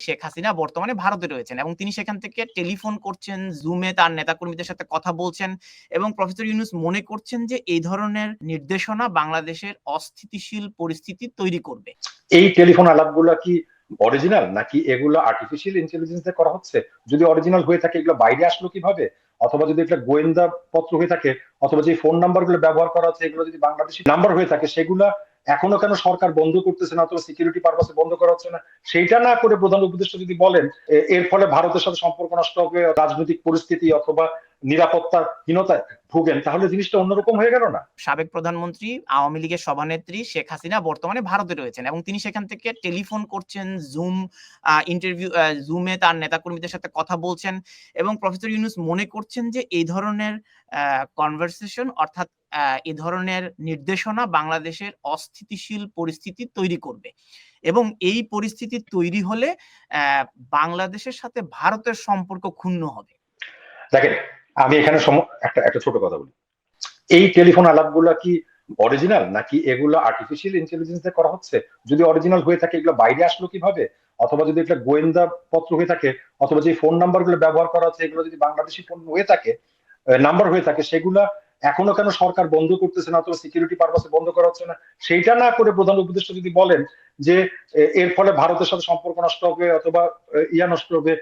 শেখ হাসিনা বর্তমানে ভারতে রয়েছেন এবং তিনি সেখান থেকে টেলিফোন করছেন, জুমে তার নেতাকর্মীদের সাথে কথা বলছেন এবং প্রফেসর ইউনূস মনে করছেন যে এই ধরনের নির্দেশনা বাংলাদেশের অস্থিতিশীল পরিস্থিতি তৈরি করবে। এই টেলিফোন আলাপগুলো কি অরিজিনাল নাকি এগুলো আর্টিফিশিয়াল ইন্টেলিজেন্স দিয়ে করা হচ্ছে? যদি অরিজিনাল হয়ে থাকে এগুলো বাইরে আসলো কিভাবে? অথবা যদি একটা গোয়েন্দা পত্র হয়ে থাকে, অথবা যে ফোন নাম্বার গুলো ব্যবহার করা হচ্ছে এগুলো যদি বাংলাদেশি নাম্বার হয়ে থাকে, সেগুলা এখনো কেন সরকার বন্ধ করতেছে না, অথবা সিকিউরিটি পারপাসে বন্ধ করা হচ্ছে না? সেইটা না করে প্রধান উপদেষ্টা যদি বলেন এর ফলে ভারতের সাথে সম্পর্ক নষ্ট হবে, রাজনৈতিক পরিস্থিতি অথবা নিরাপত্তাহীনতায় ভুগেন, তাহলে জিনিসটা অন্যরকম হয়ে গেল না? সাবেক প্রধানমন্ত্রী আওয়ামী লীগের সভানেত্রী শেখ হাসিনা বর্তমানে ভারতে রয়েছেন এবং তিনি সেখান থেকে টেলিফোন করছেন, জুমে তার নেতাকর্মীদের সাথে কথা বলছেন এবং প্রফেসর ইউনূস মনে করছেন যে এই ধরনের কনভারসেশন অর্থাৎ এই ধরনের নির্দেশনা বাংলাদেশের অস্থিতিশীল পরিস্থিতি তৈরি করবে এবং এই পরিস্থিতি তৈরি হলে বাংলাদেশের সাথে ভারতের সম্পর্ক ক্ষুণ্ণ হবে। দেখেন, আমি এখানে একটা ছোট কথা বলি। এই টেলিফোন আলাপগুলো কি অরিজিনাল নাকি এগুলো আর্টিফিশিয়াল ইন্টেলিজেন্স দিয়ে করা হচ্ছে? যদি অরিজিনাল হয়ে থাকে এগুলো বাইরে আসলো কিভাবে? অথবা যদি একটা গোয়েন্দা পত্র হয়ে থাকে, অথবা যে ফোন নাম্বার গুলো ব্যবহার করা হচ্ছে এগুলো যদি বাংলাদেশি ফোন হয়ে থাকে, নাম্বার হয়ে থাকে, সেগুলা এখনো কেন সরকার বন্ধ করতেছে না, অথবা সিকিউরিটি পারপাসে বন্ধ করা হচ্ছে না? সেইটা না করে প্রধান উপদেষ্টা যদি বলেন যে এর ফলে ভারতের সাথে সম্পর্ক নষ্ট হবে, অথবা নষ্ট হবে,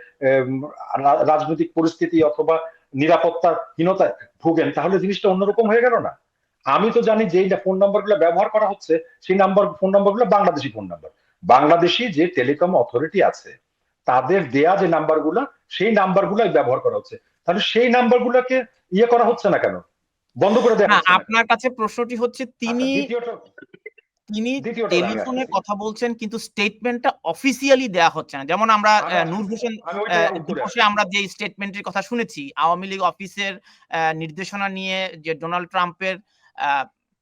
রাজনৈতিক পরিস্থিতি অথবা নিরাপত্তাহীনতায় ভুগেন, তাহলে জিনিসটা অন্যরকম হয়ে গেল না? আমি তো জানি যে ফোন নাম্বার গুলো ব্যবহার করা হচ্ছে সেই ফোন নাম্বার গুলো বাংলাদেশি ফোন নাম্বার। বাংলাদেশি যে টেলিকম অথরিটি আছে তাদের দেয়া যে নাম্বার গুলো, সেই নাম্বার গুলাই ব্যবহার করা হচ্ছে। তাহলে সেই নাম্বার গুলোকে করা হচ্ছে না কেন, বন্ধ করে দেওয়া হচ্ছে? আপনার কাছে প্রশ্নটি হচ্ছে তিনি টেলিফোনে কথা বলছেন কিন্তু স্টেটমেন্টটা অফিসিয়ালি দেয়া হচ্ছে না। যেমন আমরা নূর হোসেন দিবসে আমরা যে স্টেটমেন্টের কথা শুনেছি, আওয়ামী লীগ অফিসের নির্দেশনা নিয়ে যে ডোনাল্ড ট্রাম্পের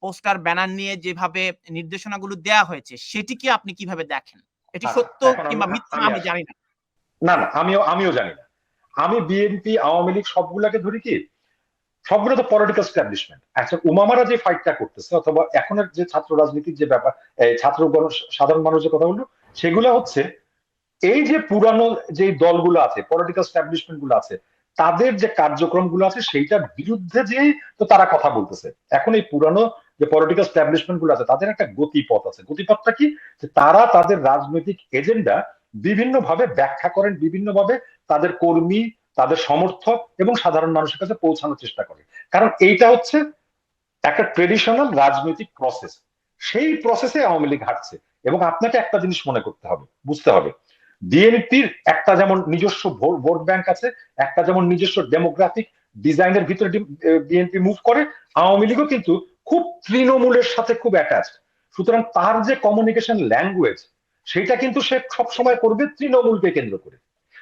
পোস্টার ব্যানার নিয়ে যেভাবে নির্দেশনাগুলো দেয়া হয়েছে, সেটি কি আপনি কিভাবে দেখেন? এটি সত্য কিংবা মিথ্যা আমি জানি না। না, আমিও জানি না। আমি বিএনপি আওয়ামী লীগ সবগুলাকে ধরি কি, সবগুলো তো পলিটিক্যাল স্ট্যাবলিশমেন্ট। আচ্ছা, উমামারা যে ফাইটটা করতেছে, অথবা এখনের যে ছাত্র রাজনীতির যে ব্যাপার, ছাত্র সাধারণ মানুষের কথা বললো, সেগুলো হচ্ছে এই যে পুরানো যে দলগুলো আছে, পলিটিক্যাল স্ট্যাবলিশমেন্ট গুলো আছে, তাদের যে কার্যক্রম গুলো আছে সেইটার বিরুদ্ধে যে তো তারা কথা বলতেছে। এখন এই পুরানো যে পলিটিক্যাল স্ট্যাবলিশমেন্ট গুলো আছে তাদের একটা গতিপথ আছে। গতিপথটা কি? যে তারা তাদের রাজনৈতিক এজেন্ডা বিভিন্ন ভাবে ব্যাখ্যা করেন, বিভিন্ন ভাবে তাদের কর্মী, তাদের সমর্থক এবং সাধারণ মানুষের কাছে পৌঁছানোর চেষ্টা করে। কারণ এইটা হচ্ছে একটা ট্রেডিশনাল রাজনৈতিক প্রসেস। সেই প্রসেসে আওয়ামী লীগ হাঁটছে। এবং আপনাকে একটা জিনিস মনে করতে হবে, বুঝতে হবে, বিএনপির একটা যেমন নিজস্ব ভোট ব্যাংক আছে, একটা যেমন নিজস্ব ডেমোগ্রাফিক ডিজাইনের ভিতরে বিএনপি মুভ করে, আওয়ামী লীগও কিন্তু খুব তৃণমূলের সাথে খুব অ্যাটাচড। সুতরাং তার যে কমিউনিকেশন ল্যাঙ্গুয়েজ, সেটা কিন্তু সে সবসময় করবে তৃণমূলকে কেন্দ্র করে।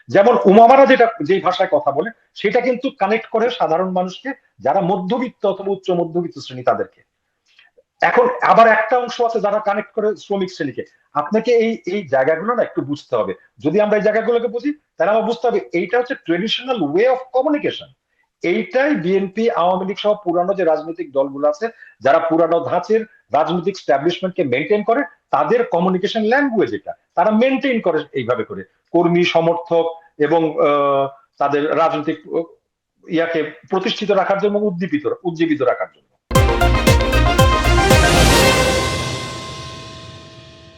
যেমন উমামারা যে ভাষায় কথা বলে, সেটা কিন্তু কানেক্ট করে সাধারণ মানুষকে, যারা মধ্যবিত্ত অথবা উচ্চ মধ্যবিত্ত শ্রেণী তাদেরকে। এখন আবার একটা অংশ আছে যারা কানেক্ট করে শ্রমিক শ্রেণীকে। আপনাকে এই জায়গাগুলো না একটু বুঝতে হবে। যদি আমরা এই জায়গাগুলোকে বুঝি, তাহলে আমার বুঝতে হবে এইটা হচ্ছে ট্রেডিশনাল ওয়ে অফ কমিউনিকেশন। এইটাই বিএনপি আওয়ামী লীগ সহ পুরানো যে রাজনৈতিক দলগুলো আছে, যারা পুরানো ধাঁচের রাজনৈতিক স্ট্যাবলিশমেন্টকে মেনটেন করে, তাদের কমিউনিকেশন ল্যাঙ্গুয়েজ এটা তারা মেনটেন করে এইভাবে করে, কর্মী, সমর্থক এবং তাদের রাজনৈতিক ইয়াকে প্রতিষ্ঠিত রাখার জন্য, উজ্জীবিত রাখার জন্য।